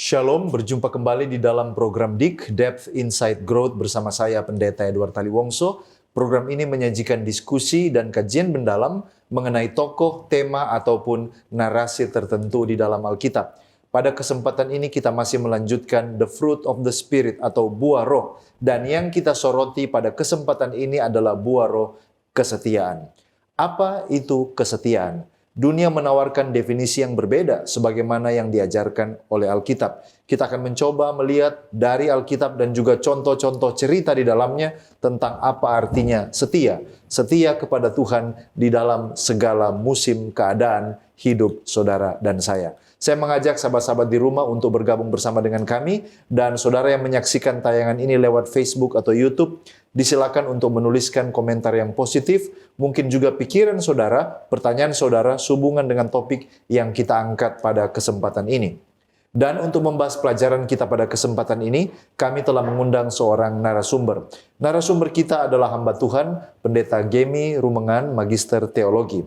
Shalom, berjumpa kembali di dalam program DIK, Depth Insight Growth bersama saya Pendeta Edward Taliwongso. Program ini menyajikan diskusi dan kajian mendalam mengenai tokoh, tema, ataupun narasi tertentu di dalam Alkitab. Pada kesempatan ini kita masih melanjutkan The Fruit of the Spirit atau buah roh. Dan yang kita soroti pada kesempatan ini adalah buah roh kesetiaan. Apa itu kesetiaan? Dunia menawarkan definisi yang berbeda sebagaimana yang diajarkan oleh Alkitab. Kita akan mencoba melihat dari Alkitab dan juga contoh-contoh cerita di dalamnya tentang apa artinya setia. Setia kepada Tuhan di dalam segala musim keadaan hidup saudara dan saya. Saya mengajak sahabat-sahabat di rumah untuk bergabung bersama dengan kami, dan saudara yang menyaksikan tayangan ini lewat Facebook atau YouTube, disilakan untuk menuliskan komentar yang positif, mungkin juga pikiran saudara, pertanyaan saudara sehubungan dengan topik yang kita angkat pada kesempatan ini. Dan untuk membahas pelajaran kita pada kesempatan ini, kami telah mengundang seorang narasumber. Narasumber kita adalah hamba Tuhan, Pendeta Gemi Rumengan, Magister Teologi.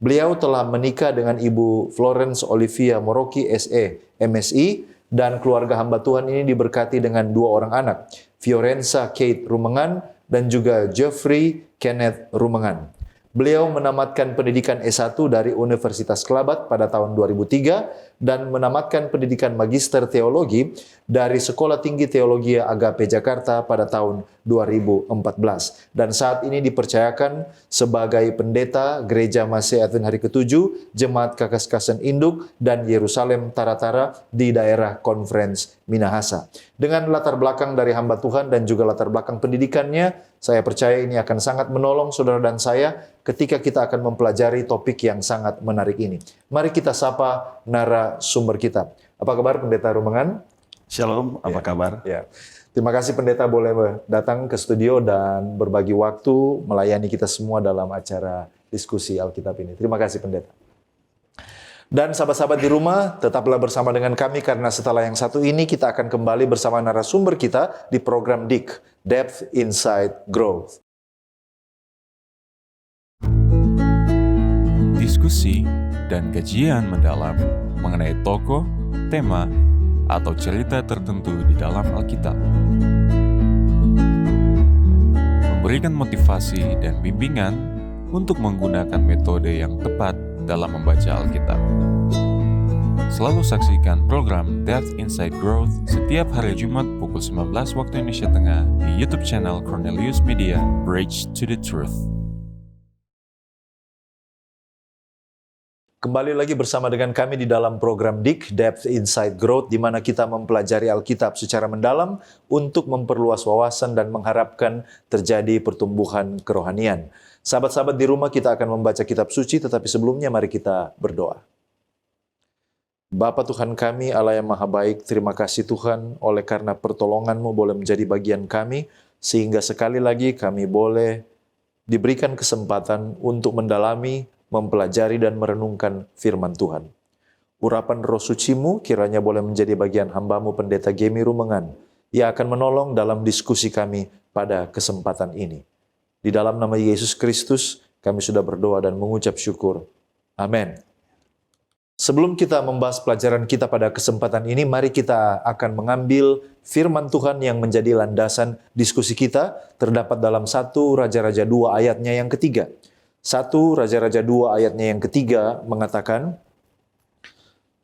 Beliau telah menikah dengan Ibu Florence Olivia Moroki, SE, MSI, dan keluarga hamba Tuhan ini diberkati dengan 2 orang anak, Fiorenza Kate Rumengan dan juga Jeffrey Kenneth Rumengan. Beliau menamatkan pendidikan S1 dari Universitas Kelabat pada tahun 2003 dan menamatkan pendidikan Magister Teologi dari Sekolah Tinggi Teologi Agape Jakarta pada tahun 2014. Dan saat ini dipercayakan sebagai pendeta Gereja Masih Advent Hari ke-7, Jemaat Kakaskasan Induk, dan Yerusalem Taratara di daerah Conference Minahasa. Dengan latar belakang dari hamba Tuhan dan juga latar belakang pendidikannya, saya percaya ini akan sangat menolong saudara dan saya ketika kita akan mempelajari topik yang sangat menarik ini. Mari kita sapa narasumber kita. Apa kabar Pendeta Rumengan? Shalom, apa kabar? Ya. Terima kasih Pendeta boleh datang ke studio dan berbagi waktu melayani kita semua dalam acara diskusi Alkitab ini. Terima kasih Pendeta. Dan sahabat-sahabat di rumah, tetaplah bersama dengan kami karena setelah yang satu ini kita akan kembali bersama narasumber kita di program DIK, Depth Insight Growth. Diskusi dan kajian mendalam mengenai tokoh, tema, atau cerita tertentu di dalam Alkitab. Memberikan motivasi dan bimbingan untuk menggunakan metode yang tepat dalam membaca Alkitab. Selalu saksikan program Depth Insight Growth setiap hari Jumat pukul 19 waktu Indonesia Tengah di YouTube channel Cornelius Media, Bridge to the Truth. Kembali lagi bersama dengan kami di dalam program DIK, Depth Insight Growth, di mana kita mempelajari Alkitab secara mendalam untuk memperluas wawasan dan mengharapkan terjadi pertumbuhan kerohanian. Sahabat-sahabat di rumah, kita akan membaca kitab suci, tetapi sebelumnya mari kita berdoa. Bapa Tuhan kami, Allah yang Maha Baik, terima kasih Tuhan oleh karena pertolongan-Mu boleh menjadi bagian kami, sehingga sekali lagi kami boleh diberikan kesempatan untuk mendalami, mempelajari dan merenungkan firman Tuhan. Urapan roh suci-Mu kiranya boleh menjadi bagian hamba-Mu Pendeta Gemi Rumengan, yang akan menolong dalam diskusi kami pada kesempatan ini. Di dalam nama Yesus Kristus, kami sudah berdoa dan mengucap syukur. Amin. Sebelum kita membahas pelajaran kita pada kesempatan ini, mari kita akan mengambil firman Tuhan yang menjadi landasan diskusi kita, terdapat dalam 1 Raja-Raja 2 ayatnya yang ketiga. 1 Raja-Raja 2 ayatnya yang ketiga mengatakan,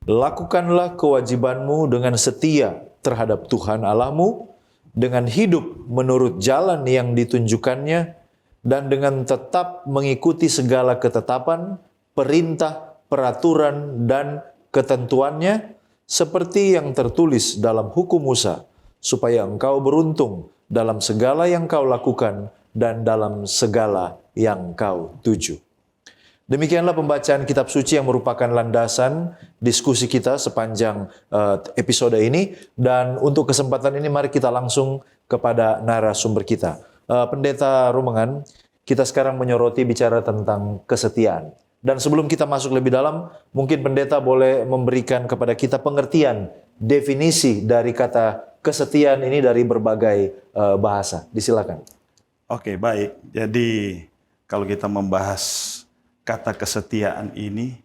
lakukanlah kewajibanmu dengan setia terhadap Tuhan Allahmu, dengan hidup menurut jalan yang ditunjukkannya, dan dengan tetap mengikuti segala ketetapan, perintah, peraturan, dan ketentuannya, seperti yang tertulis dalam hukum Musa, supaya engkau beruntung dalam segala yang kau lakukan dan dalam segala yang kau tuju. Demikianlah pembacaan kitab suci yang merupakan landasan diskusi kita sepanjang episode ini. Dan untuk kesempatan ini mari kita langsung kepada narasumber kita. Pendeta Rumengan, kita sekarang menyoroti bicara tentang kesetiaan. Dan sebelum kita masuk lebih dalam, mungkin pendeta boleh memberikan kepada kita pengertian definisi dari kata kesetiaan ini dari berbagai bahasa. Disilakan. Oke, baik. Jadi kalau kita membahas kata kesetiaan ini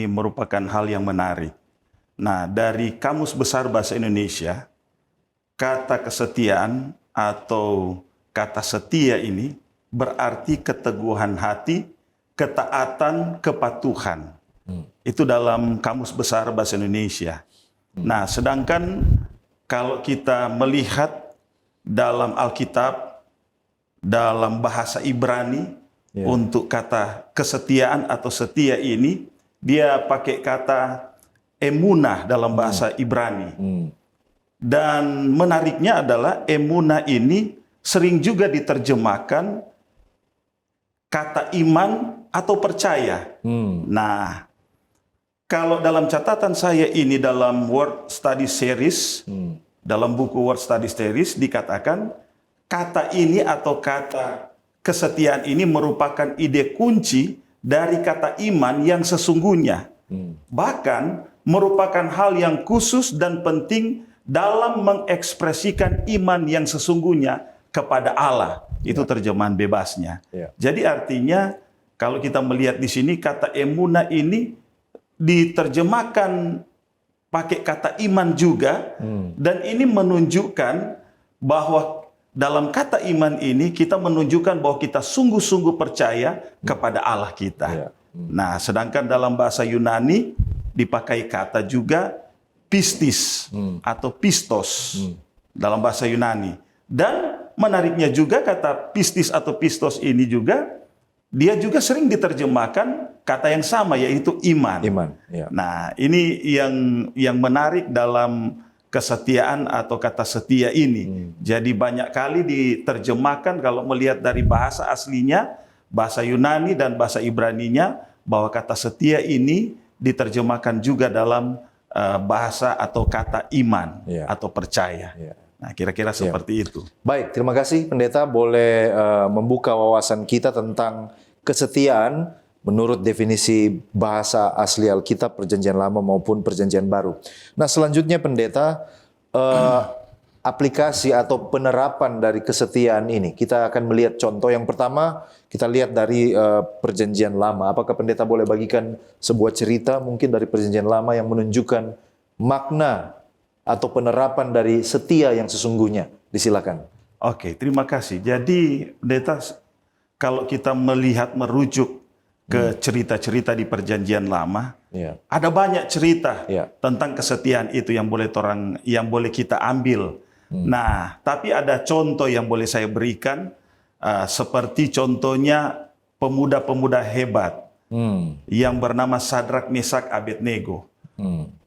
merupakan hal yang menarik. Nah, dari Kamus Besar Bahasa Indonesia, kata kesetiaan atau kata setia ini berarti keteguhan hati, ketaatan, kepatuhan. Itu dalam Kamus Besar Bahasa Indonesia. Nah, sedangkan kalau kita melihat dalam Alkitab, dalam bahasa Ibrani, untuk kata kesetiaan atau setia ini, dia pakai kata emunah dalam bahasa Ibrani. Dan menariknya adalah emunah ini sering juga diterjemahkan kata iman atau percaya. Nah, kalau dalam catatan saya ini dalam Word Study Series, dalam buku Word Study Series dikatakan kata ini atau kata kesetiaan ini merupakan ide kunci dari kata iman yang sesungguhnya. Bahkan merupakan hal yang khusus dan penting dalam mengekspresikan iman yang sesungguhnya kepada Allah. Itu terjemahan bebasnya. Jadi artinya kalau kita melihat di sini kata emunah ini diterjemahkan pakai kata iman juga, dan ini menunjukkan bahwa dalam kata iman ini kita menunjukkan bahwa kita sungguh-sungguh percaya kepada Allah kita. Nah, sedangkan dalam bahasa Yunani dipakai kata juga pistis atau pistos dalam bahasa Yunani. Dan menariknya juga kata pistis atau pistos ini juga dia juga sering diterjemahkan kata yang sama, yaitu iman. Nah, ini yang menarik dalam kesetiaan atau kata setia ini. Jadi banyak kali diterjemahkan kalau melihat dari bahasa aslinya, bahasa Yunani dan bahasa Ibraninya, bahwa kata setia ini diterjemahkan juga dalam bahasa atau kata iman atau percaya. Nah, kira-kira seperti itu. Baik, terima kasih Pendeta boleh membuka wawasan kita tentang kesetiaan menurut definisi bahasa asli Alkitab Perjanjian Lama maupun Perjanjian Baru. Nah, selanjutnya Pendeta, aplikasi atau penerapan dari kesetiaan ini. Kita akan melihat contoh yang pertama, kita lihat dari Perjanjian Lama. Apakah Pendeta boleh bagikan sebuah cerita mungkin dari Perjanjian Lama yang menunjukkan makna atau penerapan dari setia yang sesungguhnya? Disilakan. Oke, terima kasih. Jadi, Pendeta, kalau kita melihat merujuk ke cerita-cerita di Perjanjian Lama, ada banyak cerita tentang kesetiaan itu yang boleh kita ambil. Nah, tapi ada contoh yang boleh saya berikan, seperti contohnya pemuda-pemuda hebat yang bernama Sadrak, Mesak, Abednego.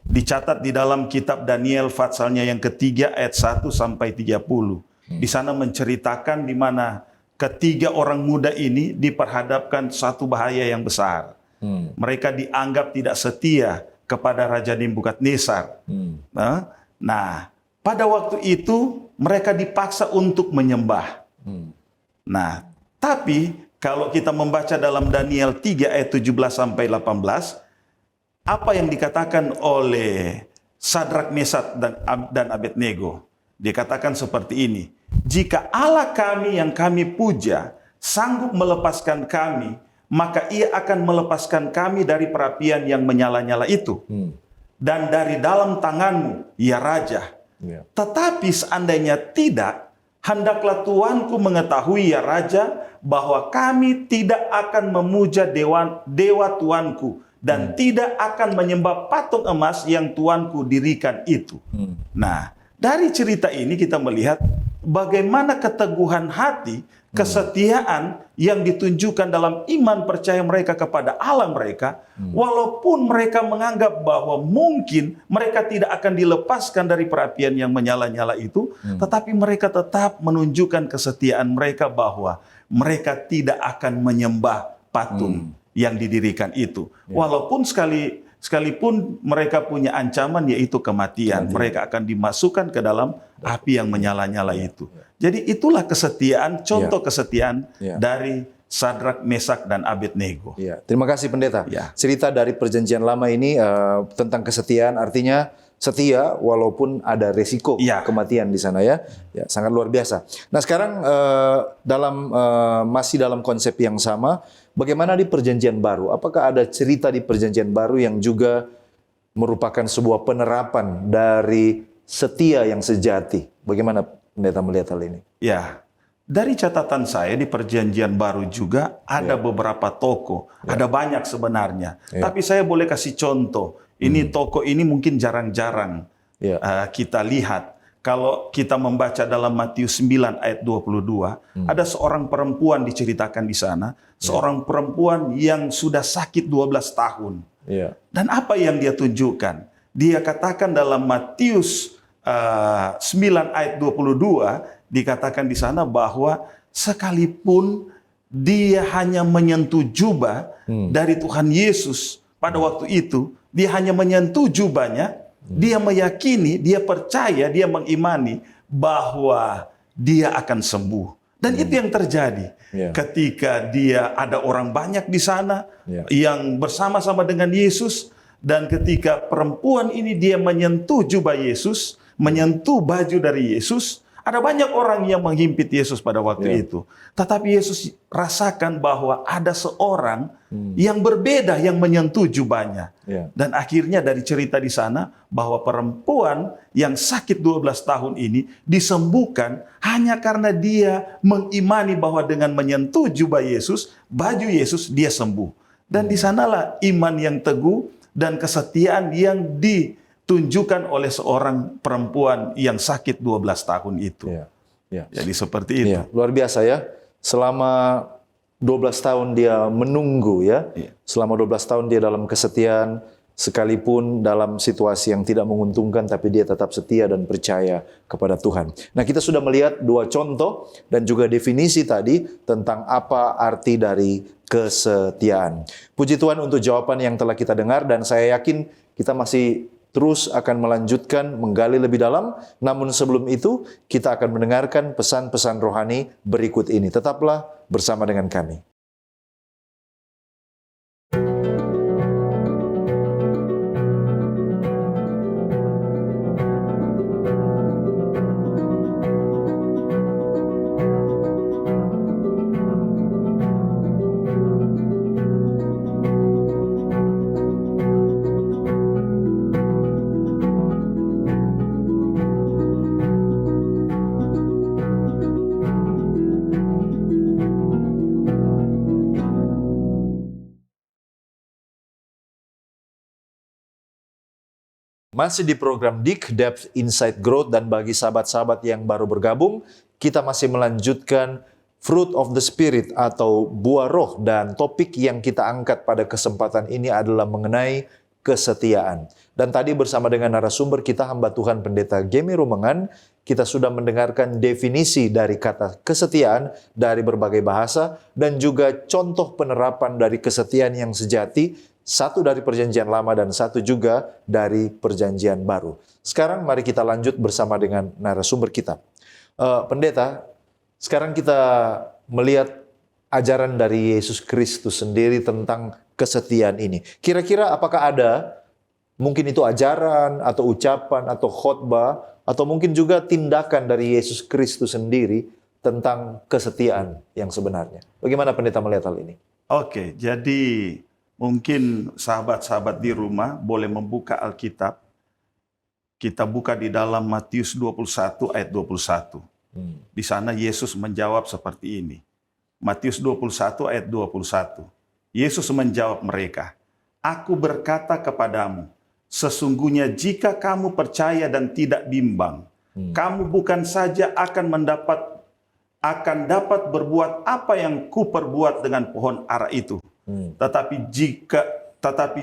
Dicatat di dalam kitab Daniel pasalnya yang ketiga ayat 1 sampai 30. Di sana menceritakan di mana ketiga orang muda ini diperhadapkan satu bahaya yang besar. Mereka dianggap tidak setia kepada Raja Nebukadnezar. Nah, pada waktu itu mereka dipaksa untuk menyembah. Nah, tapi kalau kita membaca dalam Daniel 3 ayat 17 sampai 18, apa yang dikatakan oleh Sadrak, Mesak, dan Abednego? Dikatakan seperti ini, jika Allah kami yang kami puja sanggup melepaskan kami, maka ia akan melepaskan kami dari perapian yang menyala-nyala itu. Dan dari dalam tanganmu, ya Raja. Tetapi seandainya tidak, hendaklah Tuanku mengetahui, ya Raja, bahwa kami tidak akan memuja dewa Tuanku, dan tidak akan menyembah patung emas yang Tuanku dirikan itu. Nah, dari cerita ini kita melihat bagaimana keteguhan hati, kesetiaan yang ditunjukkan dalam iman percaya mereka kepada Allah mereka, walaupun mereka menganggap bahwa mungkin mereka tidak akan dilepaskan dari perapian yang menyala-nyala itu, tetapi mereka tetap menunjukkan kesetiaan mereka bahwa mereka tidak akan menyembah patung yang didirikan itu. Walaupun sekalipun mereka punya ancaman yaitu kematian, mereka akan dimasukkan ke dalam api yang menyala-nyala itu. Jadi itulah kesetiaan, contoh kesetiaan dari Sadrak, Mesak, dan Abednego. Terima kasih Pendeta. Cerita dari Perjanjian Lama ini tentang kesetiaan, artinya setia walaupun ada resiko kematian di sana ya. Sangat luar biasa. Nah, sekarang masih dalam konsep yang sama, bagaimana di Perjanjian Baru? Apakah ada cerita di Perjanjian Baru yang juga merupakan sebuah penerapan dari setia yang sejati. Bagaimana pendeta melihat hal ini? Ya, dari catatan saya di Perjanjian Baru juga ada beberapa tokoh, ada banyak sebenarnya. Tapi saya boleh kasih contoh. Ini tokoh ini mungkin jarang-jarang kita lihat. Kalau kita membaca dalam Matius 9 ayat 22, ada seorang perempuan diceritakan di sana, seorang perempuan yang sudah sakit 12 tahun. Dan apa yang dia tunjukkan? Dia katakan dalam Matius 9 ayat 22, dikatakan di sana bahwa sekalipun dia hanya menyentuh jubah dari Tuhan Yesus pada waktu itu, dia hanya menyentuh jubahnya, dia meyakini, dia percaya, dia mengimani bahwa dia akan sembuh. Dan itu yang terjadi. Ketika dia ada orang banyak di sana yang bersama-sama dengan Yesus, dan ketika perempuan ini dia menyentuh jubah Yesus, menyentuh baju dari Yesus, ada banyak orang yang menghimpit Yesus pada waktu itu. Tetapi Yesus rasakan bahwa ada seorang yang berbeda yang menyentuh jubahnya. Dan akhirnya dari cerita di sana bahwa perempuan yang sakit 12 tahun ini disembuhkan hanya karena dia mengimani bahwa dengan menyentuh jubah Yesus, baju Yesus, dia sembuh. Dan di sanalah iman yang teguh dan kesetiaan yang ditunjukkan oleh seorang perempuan yang sakit 12 tahun itu. Jadi seperti itu. Luar biasa ya. Selama 12 tahun dia menunggu ya. Selama 12 tahun dia dalam kesetiaan, sekalipun dalam situasi yang tidak menguntungkan, tapi dia tetap setia dan percaya kepada Tuhan. Nah, kita sudah melihat dua contoh dan juga definisi tadi tentang apa arti dari kesetiaan. Puji Tuhan untuk jawaban yang telah kita dengar, dan saya yakin kita masih terus akan melanjutkan menggali lebih dalam. Namun sebelum itu, kita akan mendengarkan pesan-pesan rohani berikut ini. Tetaplah bersama dengan kami. Masih di program DIK, Depth Insight Growth, dan bagi sahabat-sahabat yang baru bergabung, kita masih melanjutkan Fruit of the Spirit atau buah roh, dan topik yang kita angkat pada kesempatan ini adalah mengenai kesetiaan. Dan tadi bersama dengan narasumber kita, hamba Tuhan Pendeta Gemi Rumengan, kita sudah mendengarkan definisi dari kata kesetiaan dari berbagai bahasa dan juga contoh penerapan dari kesetiaan yang sejati, satu dari Perjanjian Lama dan satu juga dari Perjanjian Baru. Sekarang mari kita lanjut bersama dengan narasumber kita. Pendeta, sekarang kita melihat ajaran dari Yesus Kristus sendiri tentang kesetiaan ini. Kira-kira apakah ada, mungkin itu ajaran atau ucapan atau khotbah, atau mungkin juga tindakan dari Yesus Kristus sendiri tentang kesetiaan yang sebenarnya? Bagaimana pendeta melihat hal ini? Oke, jadi mungkin sahabat-sahabat di rumah boleh membuka Alkitab. Kita buka di dalam Matius 21 ayat 21. Di sana Yesus menjawab seperti ini. Matius 21 ayat 21. Yesus menjawab mereka, "Aku berkata kepadamu, sesungguhnya jika kamu percaya dan tidak bimbang, kamu bukan saja akan dapat berbuat apa yang kuperbuat dengan pohon ara itu. Tetapi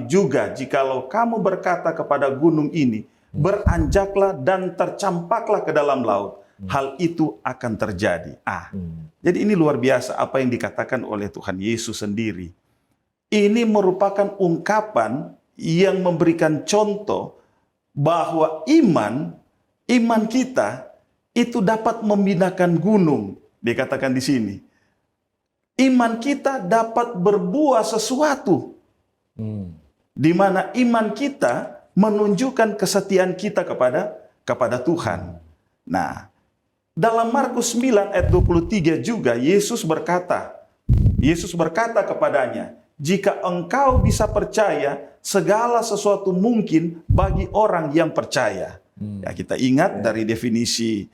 juga jikalau kamu berkata kepada gunung ini, beranjaklah dan tercampaklah ke dalam laut, hal itu akan terjadi." Jadi ini luar biasa apa yang dikatakan oleh Tuhan Yesus sendiri. Ini merupakan ungkapan yang memberikan contoh bahwa iman kita itu dapat memindahkan gunung. Dikatakan di sini. Iman kita dapat berbuah sesuatu. Di mana iman kita menunjukkan kesetiaan kita kepada Tuhan. Nah, dalam Markus 9 ayat 23 juga Yesus berkata kepadanya, jika engkau bisa percaya, segala sesuatu mungkin bagi orang yang percaya. Ya, kita ingat dari definisi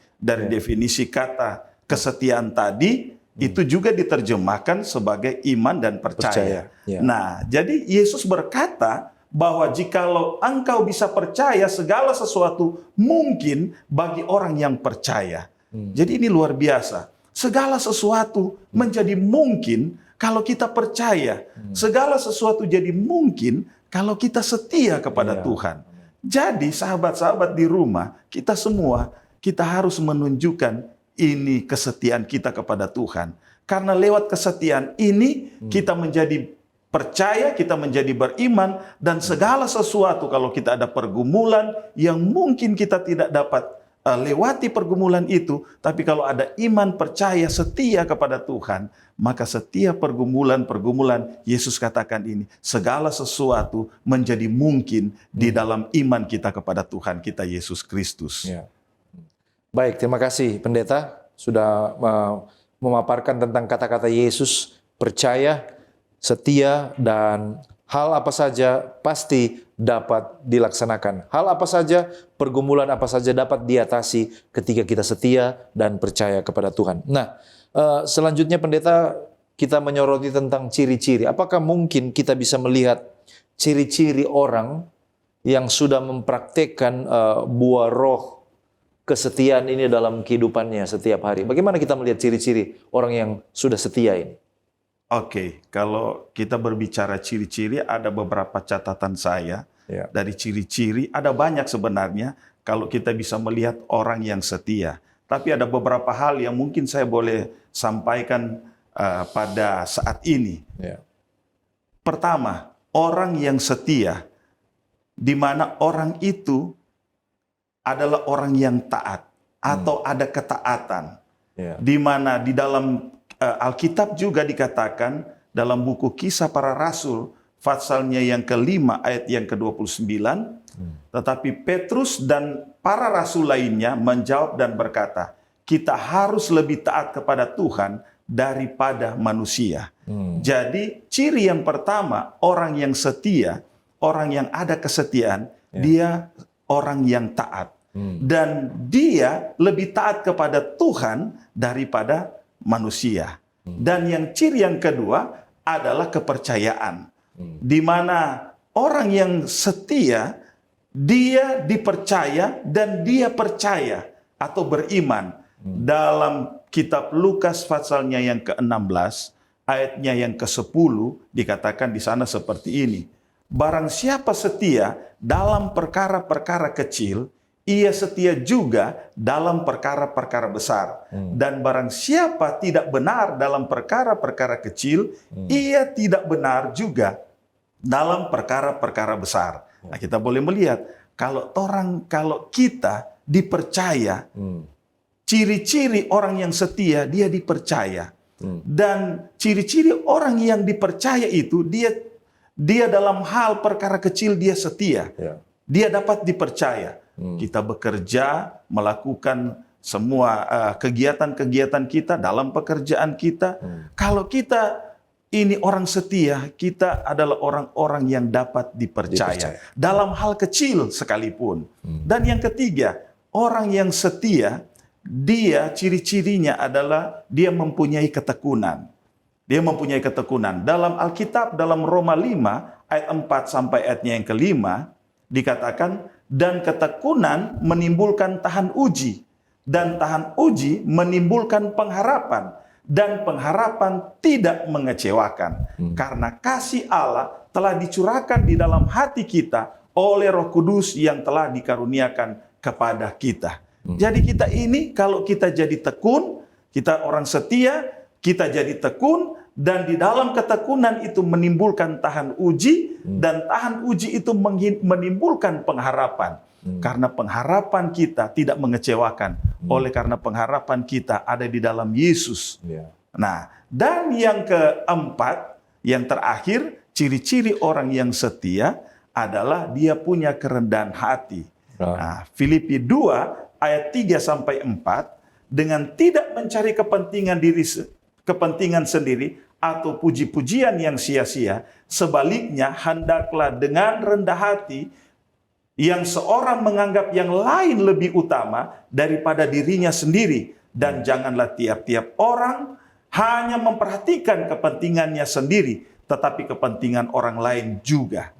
kata kesetiaan tadi, itu juga diterjemahkan sebagai iman dan percaya. Nah, jadi Yesus berkata bahwa jikalau engkau bisa percaya, segala sesuatu mungkin bagi orang yang percaya. Jadi ini luar biasa. Segala sesuatu menjadi mungkin kalau kita percaya. Segala sesuatu jadi mungkin kalau kita setia kepada Tuhan. Jadi sahabat-sahabat di rumah, kita semua, kita harus menunjukkan ini kesetiaan kita kepada Tuhan. Karena lewat kesetiaan ini, kita menjadi percaya, kita menjadi beriman, dan segala sesuatu kalau kita ada pergumulan yang mungkin kita tidak dapat lewati pergumulan itu, tapi kalau ada iman, percaya, setia kepada Tuhan, maka setiap pergumulan Yesus katakan ini, segala sesuatu menjadi mungkin di dalam iman kita kepada Tuhan kita Yesus Kristus. Baik, terima kasih Pendeta sudah memaparkan tentang kata-kata Yesus, percaya, setia, dan hal apa saja pasti dapat dilaksanakan. Hal apa saja, pergumulan apa saja dapat diatasi ketika kita setia dan percaya kepada Tuhan. Nah, selanjutnya Pendeta, kita menyoroti tentang ciri-ciri. Apakah mungkin kita bisa melihat ciri-ciri orang yang sudah mempraktekkan buah roh kesetiaan ini dalam kehidupannya setiap hari? Bagaimana kita melihat ciri-ciri orang yang sudah setia ini? Oke, kalau kita berbicara ciri-ciri, ada beberapa catatan saya. Dari ciri-ciri, ada banyak sebenarnya kalau kita bisa melihat orang yang setia. Tapi ada beberapa hal yang mungkin saya boleh sampaikan pada saat ini. Pertama, orang yang setia, di mana orang itu adalah orang yang taat atau ada ketaatan. Di mana di dalam Alkitab juga dikatakan dalam buku Kisah Para Rasul, pasalnya yang ke-5 ayat yang ke-29, tetapi Petrus dan para rasul lainnya menjawab dan berkata, kita harus lebih taat kepada Tuhan daripada manusia. Jadi ciri yang pertama, orang yang setia, orang yang ada kesetiaan, dia orang yang taat. Dan dia lebih taat kepada Tuhan daripada manusia. Dan yang ciri yang kedua adalah kepercayaan. Di mana orang yang setia, dia dipercaya dan dia percaya atau beriman. Dalam kitab Lukas pasalnya yang ke-16, ayatnya yang ke-10, dikatakan di sana seperti ini. Barang siapa setia dalam perkara-perkara kecil, ia setia juga dalam perkara-perkara besar. Dan barang siapa tidak benar dalam perkara-perkara kecil, ia tidak benar juga dalam perkara-perkara besar. Nah, kita boleh melihat, kalau kita dipercaya, ciri-ciri orang yang setia, dia dipercaya. Dan ciri-ciri orang yang dipercaya itu, dia dalam hal perkara kecil, dia setia. Dia dapat dipercaya. Kita bekerja, melakukan semua kegiatan-kegiatan kita dalam pekerjaan kita. Kalau kita ini orang setia, kita adalah orang-orang yang dapat dipercaya. Dalam hal kecil sekalipun. Dan yang ketiga, orang yang setia, dia ciri-cirinya adalah dia mempunyai ketekunan. Dia mempunyai ketekunan. Dalam Alkitab, dalam Roma 5, ayat 4 sampai ayatnya yang ke-5, dikatakan, dan ketekunan menimbulkan tahan uji, dan tahan uji menimbulkan pengharapan, dan pengharapan tidak mengecewakan, karena kasih Allah telah dicurahkan di dalam hati kita oleh Roh Kudus yang telah dikaruniakan kepada kita. Jadi kita ini, kalau kita jadi tekun, kita orang setia, kita jadi tekun, dan di dalam ketekunan itu menimbulkan tahan uji, dan tahan uji itu menimbulkan pengharapan. Karena pengharapan kita tidak mengecewakan, oleh karena pengharapan kita ada di dalam Yesus. Nah, dan yang keempat, yang terakhir, ciri-ciri orang yang setia adalah dia punya kerendahan hati. Nah, Filipi 2 ayat 3 sampai 4, dengan tidak mencari kepentingan sendiri atau puji-pujian yang sia-sia. Sebaliknya, hendaklah dengan rendah hati yang seorang menganggap yang lain lebih utama daripada dirinya sendiri. Dan janganlah tiap-tiap orang hanya memperhatikan kepentingannya sendiri, tetapi kepentingan orang lain juga.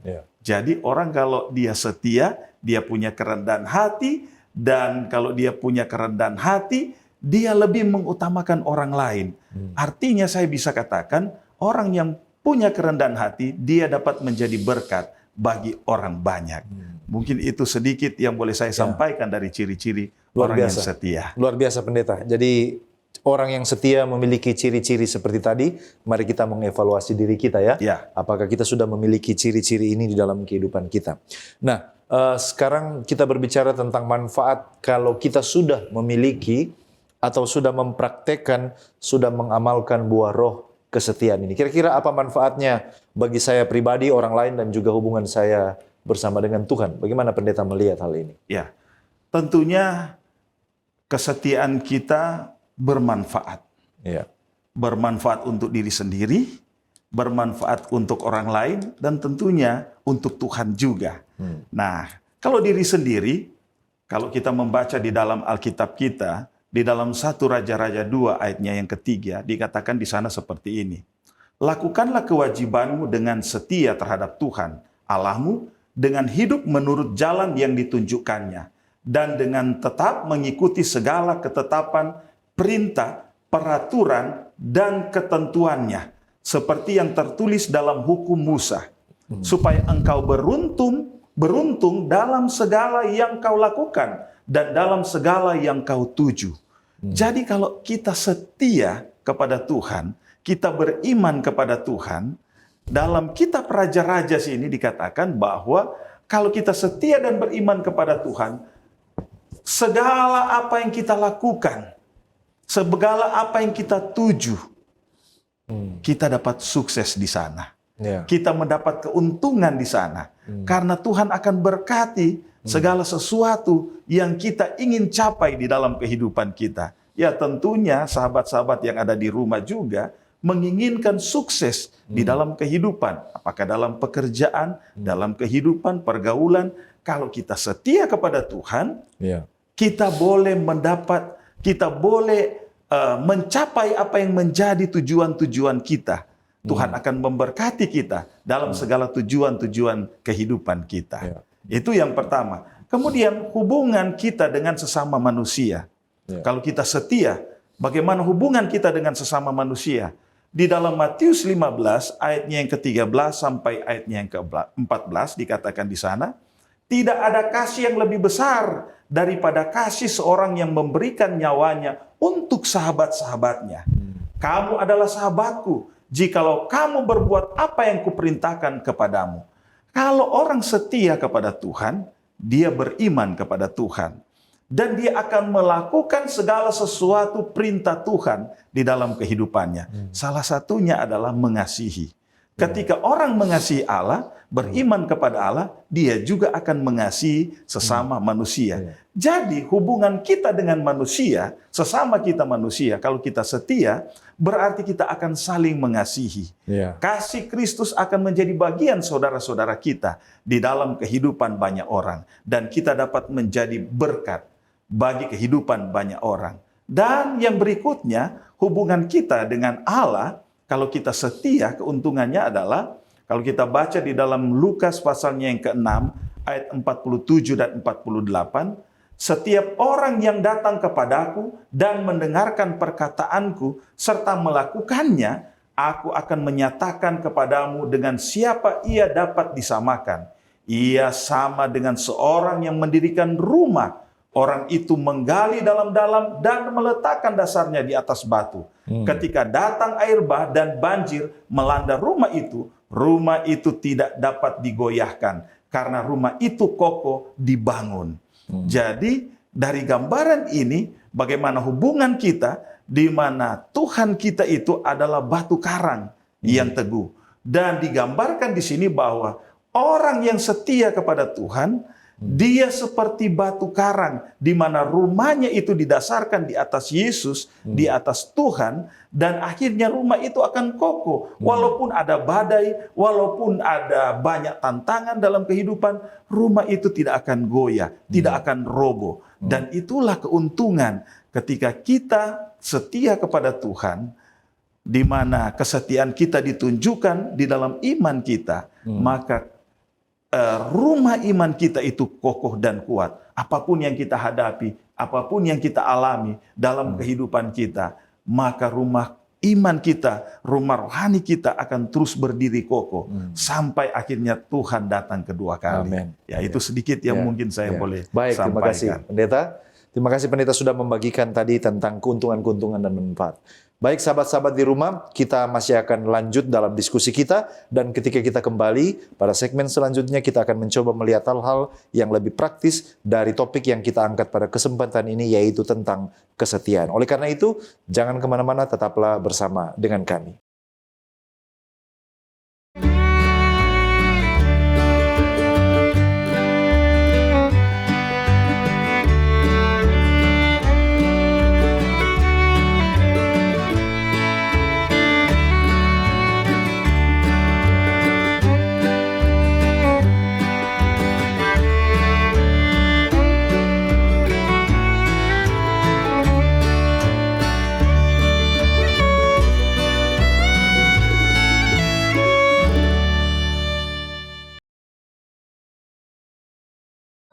Jadi orang kalau dia setia, dia punya kerendahan hati, dan kalau dia punya kerendahan hati, dia lebih mengutamakan orang lain. Artinya saya bisa katakan, orang yang punya kerendahan hati, dia dapat menjadi berkat bagi orang banyak. Mungkin itu sedikit yang boleh saya sampaikan dari ciri-ciri orang yang setia. Luar biasa pendeta. Jadi orang yang setia memiliki ciri-ciri seperti tadi. Mari kita mengevaluasi diri kita ya. Apakah kita sudah memiliki ciri-ciri ini di dalam kehidupan kita. Nah, sekarang kita berbicara tentang manfaat kalau kita sudah memiliki atau sudah mempraktekkan, sudah mengamalkan buah roh kesetiaan ini. Kira-kira apa manfaatnya bagi saya pribadi, orang lain, dan juga hubungan saya bersama dengan Tuhan? Bagaimana pendeta melihat hal ini? Ya, tentunya kesetiaan kita bermanfaat. Bermanfaat untuk diri sendiri, bermanfaat untuk orang lain, dan tentunya untuk Tuhan juga. Nah, kalau diri sendiri, kalau kita membaca di dalam Alkitab kita, di dalam 1 Raja-Raja 2 ayatnya yang ketiga, dikatakan di sana seperti ini. Lakukanlah kewajibanmu dengan setia terhadap Tuhan, Allahmu, dengan hidup menurut jalan yang ditunjukkannya, dan dengan tetap mengikuti segala ketetapan, perintah, peraturan, dan ketentuannya, seperti yang tertulis dalam hukum Musa, supaya engkau beruntung dalam segala yang kau lakukan, dan dalam segala yang kau tuju. Jadi kalau kita setia kepada Tuhan, kita beriman kepada Tuhan, dalam kitab Raja-Raja sini dikatakan bahwa kalau kita setia dan beriman kepada Tuhan, segala apa yang kita lakukan, segala apa yang kita tuju, kita dapat sukses di sana. Kita mendapat keuntungan di sana. Karena Tuhan akan berkati segala sesuatu yang kita ingin capai di dalam kehidupan kita. Ya tentunya sahabat-sahabat yang ada di rumah juga menginginkan sukses di dalam kehidupan. Apakah dalam pekerjaan, dalam kehidupan, pergaulan. Kalau kita setia kepada Tuhan, kita boleh mencapai apa yang menjadi tujuan-tujuan kita. Tuhan akan memberkati kita dalam segala tujuan-tujuan kehidupan kita. Itu yang pertama. Kemudian hubungan kita dengan sesama manusia. Kalau kita setia, bagaimana hubungan kita dengan sesama manusia? Di dalam Matius 15 ayatnya yang ke-13 sampai ayatnya yang ke-14 dikatakan di sana, tidak ada kasih yang lebih besar daripada kasih seorang yang memberikan nyawanya untuk sahabat-sahabatnya. Kamu adalah sahabatku jikalau kamu berbuat apa yang kuperintahkan kepadamu. Kalau orang setia kepada Tuhan, dia beriman kepada Tuhan. Dan dia akan melakukan segala sesuatu perintah Tuhan di dalam kehidupannya. Salah satunya adalah mengasihi. Ketika orang mengasihi Allah, beriman kepada Allah, dia juga akan mengasihi sesama manusia. Jadi hubungan kita dengan manusia, sesama kita manusia, kalau kita setia, berarti kita akan saling mengasihi. Kasih Kristus akan menjadi bagian saudara-saudara kita di dalam kehidupan banyak orang. Dan kita dapat menjadi berkat bagi kehidupan banyak orang. Dan yang berikutnya, hubungan kita dengan Allah, kalau kita setia, keuntungannya adalah, kalau kita baca di dalam Lukas pasalnya yang ke-6, ayat 47 dan 48, setiap orang yang datang kepadaku dan mendengarkan perkataanku, serta melakukannya, aku akan menyatakan kepadamu dengan siapa ia dapat disamakan. Ia sama dengan seorang yang mendirikan rumah. Orang itu menggali dalam-dalam dan meletakkan dasarnya di atas batu. Ketika datang air bah dan banjir melanda rumah itu tidak dapat digoyahkan karena rumah itu kokoh dibangun. Jadi dari gambaran ini bagaimana hubungan kita di mana Tuhan kita itu adalah batu karang yang teguh. Dan digambarkan di sini bahwa orang yang setia kepada Tuhan, Dia seperti batu karang, di mana rumahnya itu didasarkan di atas Yesus, di atas Tuhan, dan akhirnya rumah itu akan kokoh. Walaupun ada badai, walaupun ada banyak tantangan dalam kehidupan, rumah itu tidak akan goyah, tidak akan roboh. Dan itulah keuntungan ketika kita setia kepada Tuhan, di mana kesetiaan kita ditunjukkan di dalam iman kita, maka rumah iman kita itu kokoh dan kuat. Apapun yang kita hadapi, apapun yang kita alami dalam kehidupan kita, maka rumah iman kita, rumah rohani kita akan terus berdiri kokoh sampai akhirnya Tuhan datang kedua kali. Amin. Ya, itu sedikit yang mungkin saya boleh Baik, sampaikan. terima kasih Pendeta. Terima kasih Pendeta sudah membagikan tadi tentang keuntungan-keuntungan dan manfaat. Baik sahabat-sahabat di rumah, kita masih akan lanjut dalam diskusi kita, dan ketika kita kembali pada segmen selanjutnya kita akan mencoba melihat hal-hal yang lebih praktis dari topik yang kita angkat pada kesempatan ini, yaitu tentang kesetiaan. Oleh karena itu, jangan kemana-mana, tetaplah bersama dengan kami.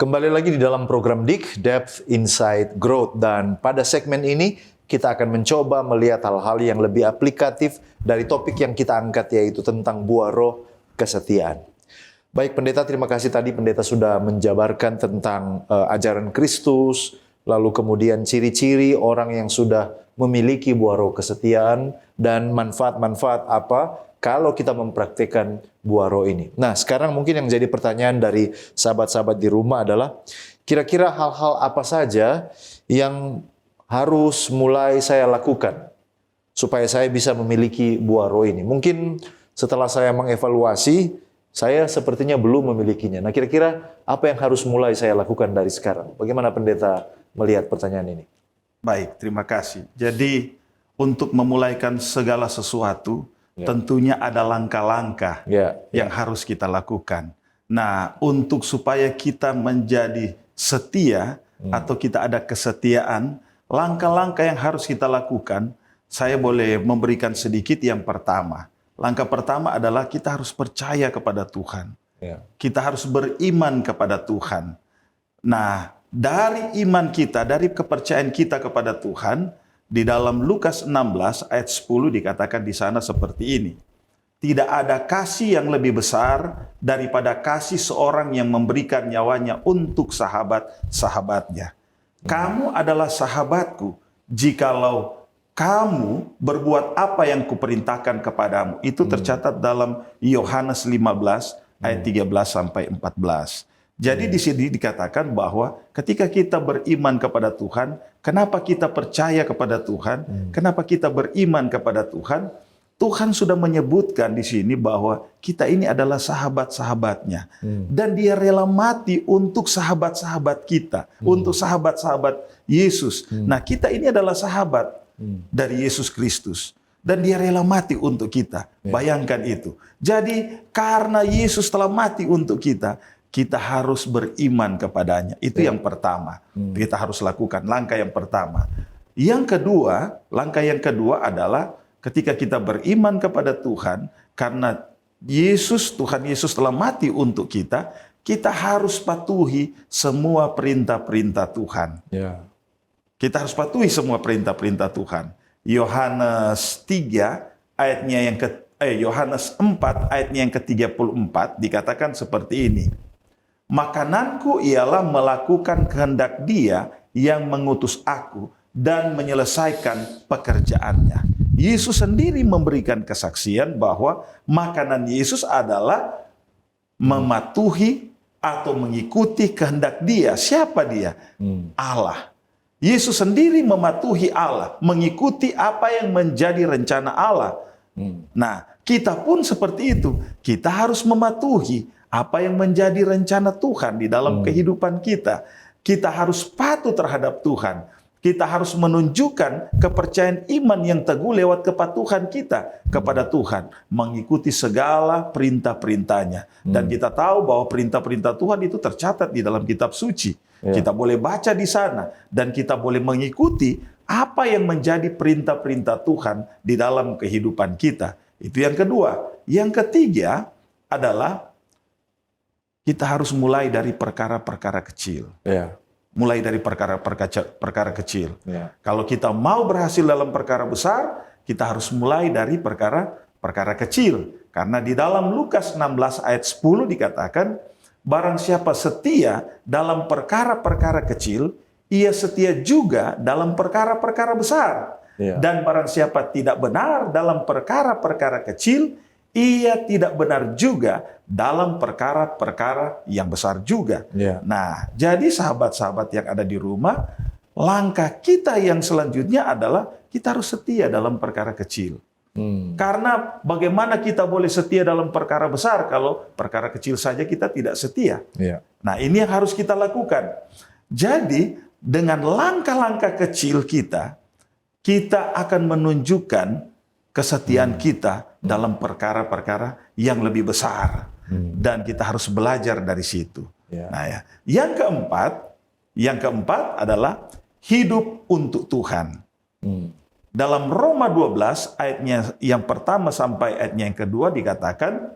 Kembali lagi di dalam program DIK, Depth Insight Growth. Dan pada segmen ini, kita akan mencoba melihat hal-hal yang lebih aplikatif dari topik yang kita angkat, yaitu tentang buah roh kesetiaan. Baik Pendeta, terima kasih tadi Pendeta sudah menjabarkan tentang ajaran Kristus, lalu kemudian ciri-ciri orang yang sudah memiliki buah roh kesetiaan, dan manfaat-manfaat apa kalau kita mempraktikkan buah roh ini. Nah, sekarang mungkin yang jadi pertanyaan dari sahabat-sahabat di rumah adalah, kira-kira hal-hal apa saja yang harus mulai saya lakukan supaya saya bisa memiliki buah roh ini? Mungkin setelah saya mengevaluasi, saya sepertinya belum memilikinya. Nah, kira-kira apa yang harus mulai saya lakukan dari sekarang? Bagaimana Pendeta melihat pertanyaan ini? Baik, terima kasih. Jadi, untuk memulaikan segala sesuatu, tentunya ada langkah-langkah yang harus kita lakukan. Nah, untuk supaya kita menjadi setia atau kita ada kesetiaan, langkah-langkah yang harus kita lakukan, saya boleh memberikan sedikit. Yang pertama, langkah pertama adalah kita harus percaya kepada Tuhan. Kita harus beriman kepada Tuhan. Nah, dari iman kita, dari kepercayaan kita kepada Tuhan, di dalam Lukas 16 ayat 10 dikatakan di sana seperti ini. Tidak ada kasih yang lebih besar daripada kasih seorang yang memberikan nyawanya untuk sahabat-sahabatnya. Kamu adalah sahabatku jikalau kamu berbuat apa yang kuperintahkan kepadamu. Itu tercatat dalam Yohanes 15 ayat 13 sampai 14. Jadi di sini dikatakan bahwa ketika kita beriman kepada Tuhan, kenapa kita percaya kepada Tuhan, kenapa kita beriman kepada Tuhan, Tuhan sudah menyebutkan di sini bahwa kita ini adalah sahabat-sahabatnya. Dan dia rela mati untuk sahabat-sahabat kita, untuk sahabat-sahabat Yesus. Nah, kita ini adalah sahabat dari Yesus Kristus. Dan dia rela mati untuk kita. Bayangkan itu. Jadi karena Yesus telah mati untuk kita harus beriman kepadanya. Itu yang pertama. Kita harus lakukan langkah yang pertama. Langkah yang kedua adalah ketika kita beriman kepada Tuhan, karena Tuhan Yesus telah mati untuk kita, kita harus patuhi semua perintah-perintah Tuhan. Kita harus patuhi semua perintah-perintah Tuhan. Yohanes 3 ayatnya Yohanes 4 ayatnya yang ke-34 dikatakan seperti ini. Makananku ialah melakukan kehendak Dia yang mengutus aku dan menyelesaikan pekerjaannya. Yesus sendiri memberikan kesaksian bahwa makanan Yesus adalah mematuhi atau mengikuti kehendak Dia. Siapa Dia? Allah. Yesus sendiri mematuhi Allah, mengikuti apa yang menjadi rencana Allah. Nah, kita pun seperti itu. Kita harus mematuhi apa yang menjadi rencana Tuhan di dalam kehidupan kita. Kita harus patuh terhadap Tuhan. Kita harus menunjukkan kepercayaan iman yang teguh lewat kepatuhan kita kepada Tuhan, mengikuti segala perintah-perintahnya. Dan kita tahu bahwa perintah-perintah Tuhan itu tercatat di dalam kitab suci. Kita boleh baca di sana dan kita boleh mengikuti apa yang menjadi perintah-perintah Tuhan di dalam kehidupan kita. Itu yang kedua. Yang ketiga adalah kita harus mulai dari perkara-perkara kecil. Mulai dari perkara kecil. Kalau kita mau berhasil dalam perkara besar, kita harus mulai dari perkara kecil. Karena di dalam Lukas 16 ayat 10 dikatakan, barang siapa setia dalam perkara-perkara kecil, ia setia juga dalam perkara-perkara besar. Dan barang siapa tidak benar dalam perkara-perkara kecil, ia tidak benar juga dalam perkara-perkara yang besar juga. Nah, jadi sahabat-sahabat yang ada di rumah, langkah kita yang selanjutnya adalah kita harus setia dalam perkara kecil. Karena bagaimana kita boleh setia dalam perkara besar kalau perkara kecil saja kita tidak setia. Nah, ini yang harus kita lakukan. Jadi, dengan langkah-langkah kecil kita akan menunjukkan kesetiaan kita dalam perkara-perkara yang lebih besar. Dan kita harus belajar dari situ. Nah, ya. Yang keempat adalah hidup untuk Tuhan. Dalam Roma 12 ayatnya yang pertama sampai ayatnya yang kedua dikatakan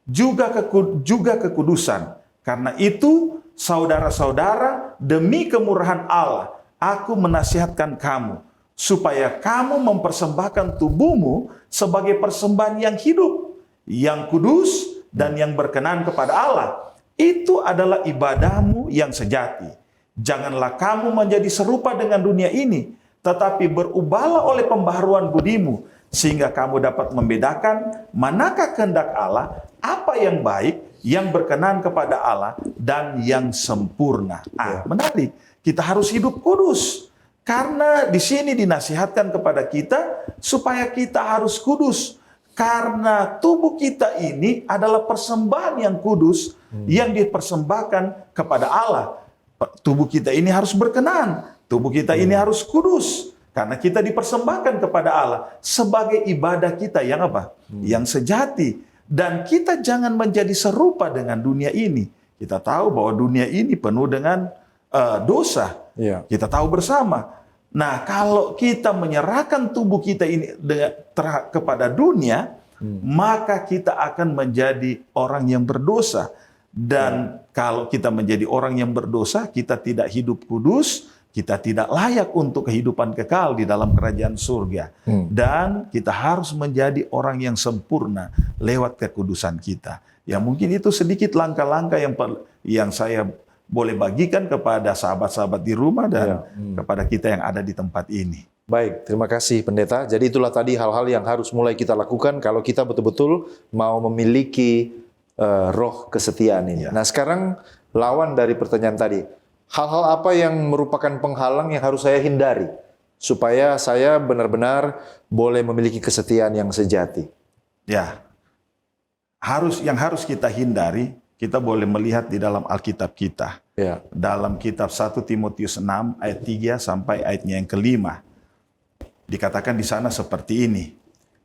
juga kekudusan. Karena itu saudara-saudara, demi kemurahan Allah aku menasihatkan kamu supaya kamu mempersembahkan tubuhmu sebagai persembahan yang hidup, yang kudus dan yang berkenan kepada Allah. Itu adalah ibadahmu yang sejati. Janganlah kamu menjadi serupa dengan dunia ini, tetapi berubahlah oleh pembaharuan budimu, sehingga kamu dapat membedakan manakah kehendak Allah, apa yang baik, yang berkenan kepada Allah, dan yang sempurna. Menarik. Kita harus hidup kudus. Karena di sini dinasihatkan kepada kita supaya kita harus kudus. Karena tubuh kita ini adalah persembahan yang kudus yang dipersembahkan kepada Allah. Tubuh kita ini harus berkenan. Tubuh kita ini harus kudus. Karena kita dipersembahkan kepada Allah sebagai ibadah kita yang apa? Yang sejati. Dan kita jangan menjadi serupa dengan dunia ini. Kita tahu bahwa dunia ini penuh dengan dosa. Kita tahu bersama. Nah, kalau kita menyerahkan tubuh kita ini kepada dunia, maka kita akan menjadi orang yang berdosa. Dan kalau kita menjadi orang yang berdosa, kita tidak hidup kudus, kita tidak layak untuk kehidupan kekal di dalam kerajaan surga. Dan kita harus menjadi orang yang sempurna lewat kekudusan kita. Ya, mungkin itu sedikit langkah-langkah yang saya boleh bagikan kepada sahabat-sahabat di rumah dan kepada kita yang ada di tempat ini. Baik, terima kasih Pendeta. Jadi itulah tadi hal-hal yang harus mulai kita lakukan kalau kita betul-betul mau memiliki roh kesetiaan ini. Nah, sekarang lawan dari pertanyaan tadi. Hal-hal apa yang merupakan penghalang yang harus saya hindari supaya saya benar-benar boleh memiliki kesetiaan yang sejati? Ya, yang harus kita hindari, kita boleh melihat di dalam Alkitab kita. Dalam kitab 1 Timotius 6 ayat 3 sampai ayatnya yang kelima. Dikatakan di sana seperti ini.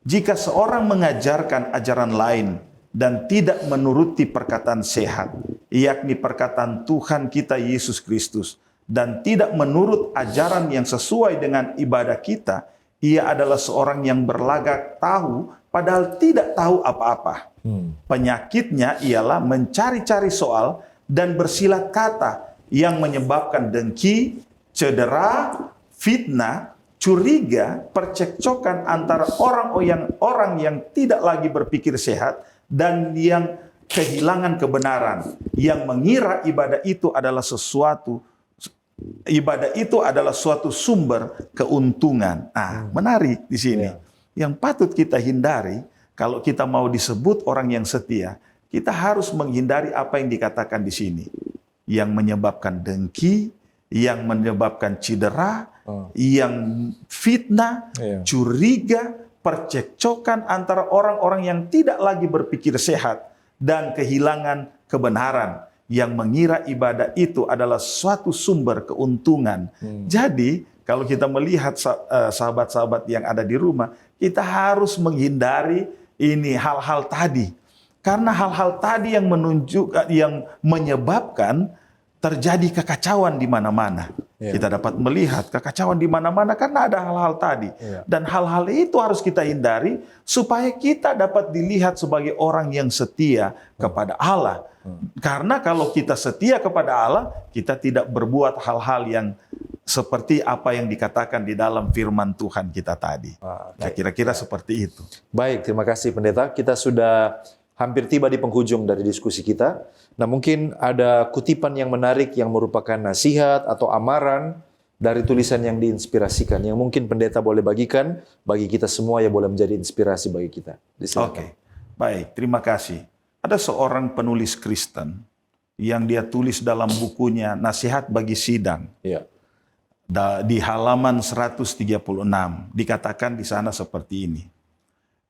Jika seorang mengajarkan ajaran lain dan tidak menuruti perkataan sehat, yakni perkataan Tuhan kita Yesus Kristus, dan tidak menurut ajaran yang sesuai dengan ibadah kita, ia adalah seorang yang berlagak tahu padahal tidak tahu apa-apa. Penyakitnya ialah mencari-cari soal dan bersilat kata yang menyebabkan dengki, cedera, fitnah, curiga, percekcokan antara orang yang tidak lagi berpikir sehat dan yang kehilangan kebenaran, yang mengira ibadah itu adalah suatu sumber keuntungan. Menarik di sini. Yang patut kita hindari kalau kita mau disebut orang yang setia, kita harus menghindari apa yang dikatakan di sini, yang menyebabkan dengki, yang menyebabkan cedera, yang fitnah, curiga, percekcokan antara orang-orang yang tidak lagi berpikir sehat dan kehilangan kebenaran, yang mengira ibadah itu adalah suatu sumber keuntungan. Jadi, kalau kita melihat sahabat-sahabat yang ada di rumah, kita harus menghindari ini hal-hal tadi. Karena hal-hal tadi yang menunjukkan, yang menyebabkan terjadi kekacauan di mana-mana. Kita dapat melihat kekacauan di mana-mana karena ada hal-hal tadi. Dan hal-hal itu harus kita hindari supaya kita dapat dilihat sebagai orang yang setia kepada Allah. Karena kalau kita setia kepada Allah, kita tidak berbuat hal-hal yang seperti apa yang dikatakan di dalam firman Tuhan kita tadi. Nah, kira-kira seperti itu. Baik, terima kasih Pendeta. Kita sudah hampir tiba di penghujung dari diskusi kita. Nah, mungkin ada kutipan yang menarik yang merupakan nasihat atau amaran dari tulisan yang diinspirasikan, yang mungkin Pendeta boleh bagikan bagi kita semua, yang boleh menjadi inspirasi bagi kita. Oke, baik, terima kasih. Ada seorang penulis Kristen yang dia tulis dalam bukunya Nasihat Bagi Sidang. Di halaman 136, dikatakan di sana seperti ini.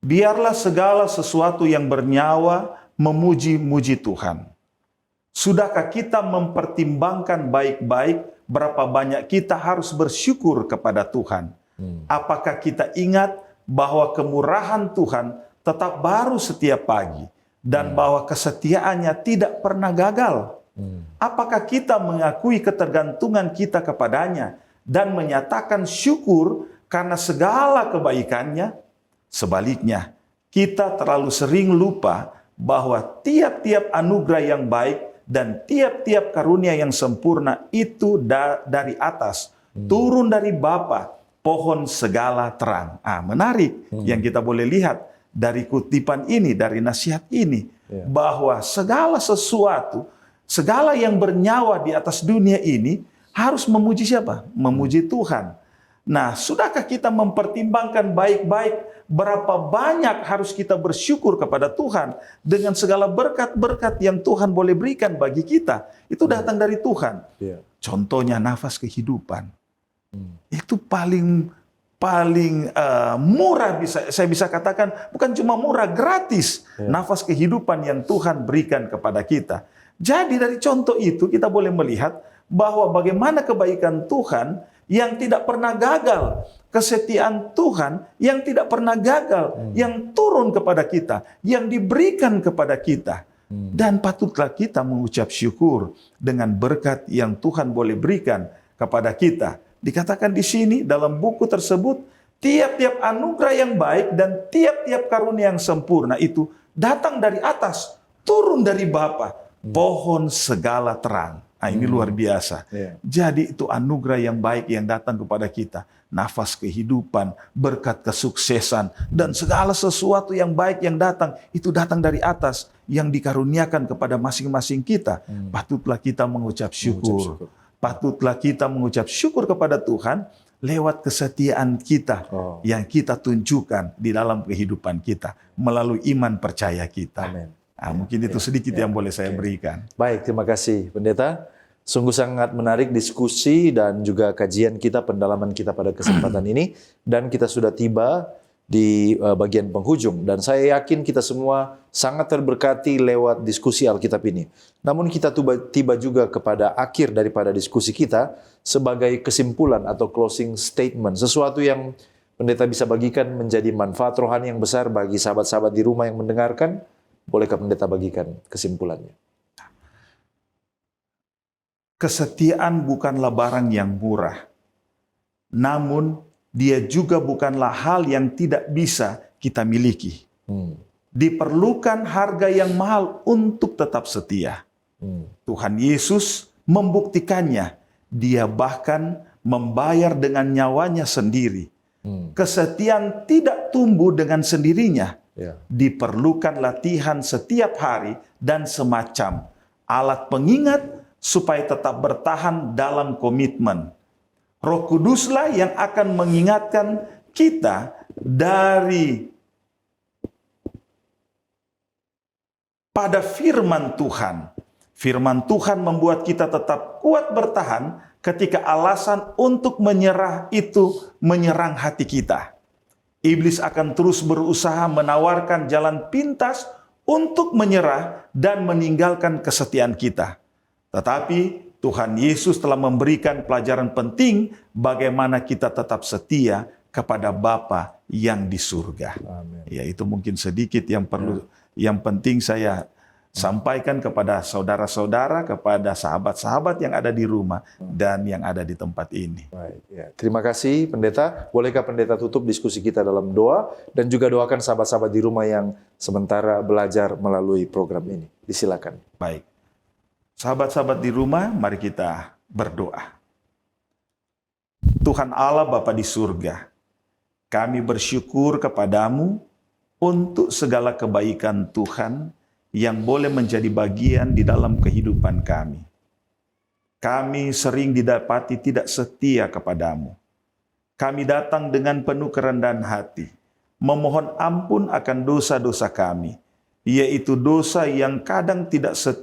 Biarlah segala sesuatu yang bernyawa memuji-muji Tuhan. Sudahkah kita mempertimbangkan baik-baik berapa banyak kita harus bersyukur kepada Tuhan? Apakah kita ingat bahwa kemurahan Tuhan tetap baru setiap pagi dan bahwa kesetiaannya tidak pernah gagal? Apakah kita mengakui ketergantungan kita kepadanya dan menyatakan syukur karena segala kebaikannya? Sebaliknya, kita terlalu sering lupa bahwa tiap-tiap anugerah yang baik dan tiap-tiap karunia yang sempurna itu dari atas, turun dari Bapa, pohon segala terang. Menarik yang kita boleh lihat dari kutipan ini, dari nasihat ini, bahwa segala sesuatu, segala yang bernyawa di atas dunia ini harus memuji siapa? Memuji Tuhan. Nah, sudahkah kita mempertimbangkan baik-baik berapa banyak harus kita bersyukur kepada Tuhan dengan segala berkat-berkat yang Tuhan boleh berikan bagi kita? Itu datang dari Tuhan. Contohnya nafas kehidupan. Itu paling murah, saya bisa katakan, bukan cuma murah, gratis. Nafas kehidupan yang Tuhan berikan kepada kita. Jadi dari contoh itu kita boleh melihat bahwa bagaimana kebaikan Tuhan yang tidak pernah gagal, kesetiaan Tuhan yang tidak pernah gagal, yang turun kepada kita, yang diberikan kepada kita. Dan patutlah kita mengucap syukur dengan berkat yang Tuhan boleh berikan kepada kita. Dikatakan di sini dalam buku tersebut, tiap-tiap anugerah yang baik dan tiap-tiap karunia yang sempurna itu datang dari atas, turun dari Bapa, pohon segala terang. Ini luar biasa. Jadi itu anugerah yang baik yang datang kepada kita. Nafas kehidupan, berkat kesuksesan, dan segala sesuatu yang baik yang datang, itu datang dari atas, yang dikaruniakan kepada masing-masing kita. Patutlah kita mengucap syukur. Patutlah kita mengucap syukur kepada Tuhan lewat kesetiaan kita yang kita tunjukkan di dalam kehidupan kita melalui iman percaya kita. Amin. Mungkin itu sedikit yang boleh saya berikan. Baik, terima kasih Pendeta. Sungguh sangat menarik diskusi dan juga kajian kita, pendalaman kita pada kesempatan ini. Dan kita sudah tiba di bagian penghujung. Dan saya yakin kita semua sangat terberkati lewat diskusi Alkitab ini. Namun kita tiba juga kepada akhir daripada diskusi kita sebagai kesimpulan atau closing statement. Sesuatu yang Pendeta bisa bagikan menjadi manfaat rohani yang besar bagi sahabat-sahabat di rumah yang mendengarkan. Bolehkah Pendeta bagikan kesimpulannya? Kesetiaan bukanlah barang yang murah. Namun, dia juga bukanlah hal yang tidak bisa kita miliki. Diperlukan harga yang mahal untuk tetap setia. Tuhan Yesus membuktikannya. Dia bahkan membayar dengan nyawanya sendiri. Kesetiaan tidak tumbuh dengan sendirinya. Diperlukan latihan setiap hari dan semacam alat pengingat supaya tetap bertahan dalam komitmen. Roh Kuduslah yang akan mengingatkan kita pada firman Tuhan. Firman Tuhan membuat kita tetap kuat bertahan ketika alasan untuk menyerah itu menyerang hati kita. Iblis akan terus berusaha menawarkan jalan pintas untuk menyerah dan meninggalkan kesetiaan kita. Tetapi Tuhan Yesus telah memberikan pelajaran penting bagaimana kita tetap setia kepada Bapa yang di surga. Amin. Ya, itu mungkin sedikit yang penting saya sampaikan kepada saudara-saudara, kepada sahabat-sahabat yang ada di rumah dan yang ada di tempat ini. Baik, ya. Terima kasih Pendeta. Bolehkah Pendeta tutup diskusi kita dalam doa dan juga doakan sahabat-sahabat di rumah yang sementara belajar melalui program ini. Disilakan. Baik. Sahabat-sahabat di rumah, mari kita berdoa. Tuhan Allah Bapa di surga, kami bersyukur kepadamu untuk segala kebaikan Tuhan yang boleh menjadi bagian di dalam kehidupan kami. Kami sering didapati tidak setia kepadamu. Kami datang dengan penuh kerendahan hati, memohon ampun akan dosa-dosa kami, yaitu dosa yang kadang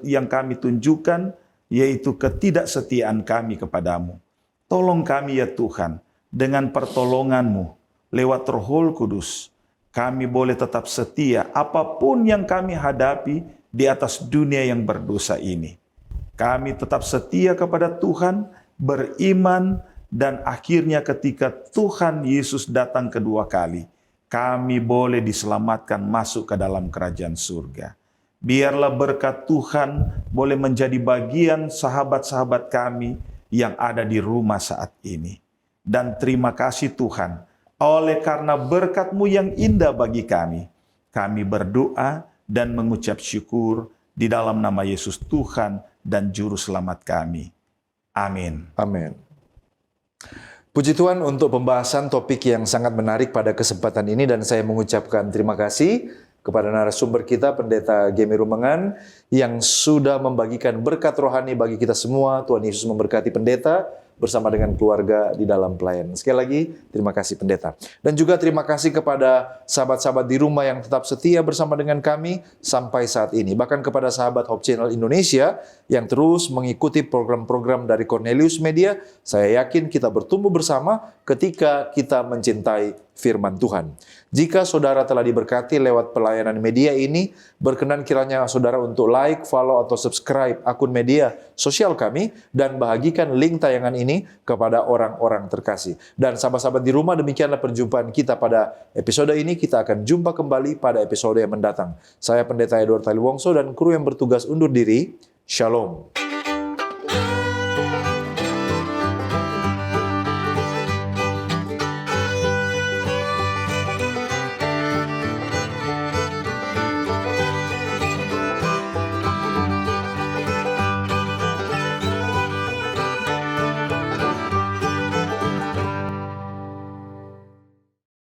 yang kami tunjukkan, yaitu ketidaksetiaan kami kepadamu. Tolong kami ya Tuhan, dengan pertolongan-Mu, lewat Roh Kudus, kami boleh tetap setia apapun yang kami hadapi di atas dunia yang berdosa ini. Kami tetap setia kepada Tuhan, beriman, dan akhirnya ketika Tuhan Yesus datang kedua kali, kami boleh diselamatkan masuk ke dalam kerajaan surga. Biarlah berkat Tuhan boleh menjadi bagian sahabat-sahabat kami yang ada di rumah saat ini. Dan terima kasih Tuhan, oleh karena berkat-Mu yang indah bagi kami berdoa dan mengucap syukur di dalam nama Yesus Tuhan dan Juru Selamat kami. Amin. Amin. Puji Tuhan untuk pembahasan topik yang sangat menarik pada kesempatan ini, dan saya mengucapkan terima kasih kepada narasumber kita, Pendeta Gemi Rumengan, yang sudah membagikan berkat rohani bagi kita semua. Tuhan Yesus memberkati Pendeta bersama dengan keluarga di dalam pelayanan. Sekali lagi, terima kasih Pendeta. Dan juga terima kasih kepada sahabat-sahabat di rumah yang tetap setia bersama dengan kami sampai saat ini. Bahkan kepada sahabat Hope Channel Indonesia yang terus mengikuti program-program dari Cornelius Media, saya yakin kita bertumbuh bersama ketika kita mencintai firman Tuhan. Jika saudara telah diberkati lewat pelayanan media ini, berkenan kiranya saudara untuk like, follow, atau subscribe akun media sosial kami dan bagikan link tayangan ini kepada orang-orang terkasih. Dan sahabat-sahabat di rumah, demikianlah perjumpaan kita pada episode ini. Kita akan jumpa kembali pada episode yang mendatang. Saya Pendeta Edward Taliwongso dan kru yang bertugas undur diri. Shalom.